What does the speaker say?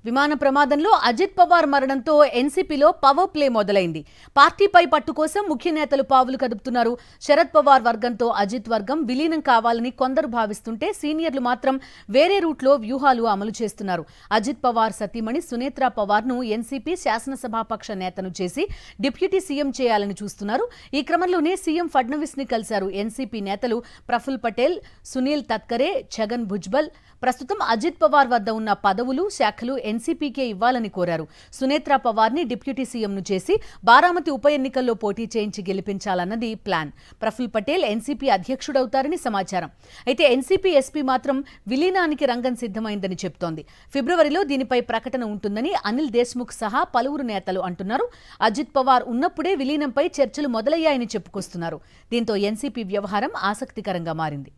విమాన ప్రమాదంలో అజిత్ పవార్ మరణంతో ఎన్సీపీలో పవర్ ప్లే మొదలైంది. పార్టీపై పట్టు కోసం ముఖ్య నేతలు పావులు కదుపుతున్నారు. శరద్ పవార్ వర్గంతో అజిత్ వర్గం విలీనం కావాలని కొందరు భావిస్తుంటే సీనియర్లు మాత్రం వేరే రూట్లో వ్యూహాలు అమలు చేస్తున్నారు. అజిత్ పవార్ సతీమణి సునేత్రా పవార్ ను ఎన్సీపీ శాసనసభాపక్ష నేతను చేసి డిప్యూటీ సీఎం చేయాలని చూస్తున్నారు. ఈ క్రమంలోనే సీఎం ఫడ్నవీస్ ని కలిశారు ఎన్సీపీ నేతలు ప్రఫుల్ పటేల్, సునీల్ తత్కరే, ఛగన్ భుజ్బల్. ప్రస్తుతం అజిత్ పవార్ వద్ద ఉన్న పదవులు, శాఖలు ఎన్సీపీకే ఇవ్వాలని కోరారు. సునేత్రా పవార్ ని డిప్యూటీ సీఎంను చేసి బారామతి ఉప ఎన్నికల్లో పోటీ చేయించి గెలిపించాలన్నది ప్లాన్. ప్రఫుల్ పటేల్ ఎన్సీపీ అధ్యక్షుడవుతారని సమాచారం. అయితే ఎన్సీపీ ఎస్పీ మాత్రం విలీనానికి రంగం సిద్ధమైందని చెబుతోంది. ఫిబ్రవరిలో దీనిపై ప్రకటన ఉంటుందని అనిల్ దేశ్ముఖ్ సహా పలువురు నేతలు అంటున్నారు. అజిత్ పవార్ ఉన్నప్పుడే విలీనంపై చర్చలు మొదలయ్యాయని చెప్పుకొస్తున్నారు. దీంతో ఎన్సీపీ వ్యవహారం ఆసక్తికరంగా మారింది.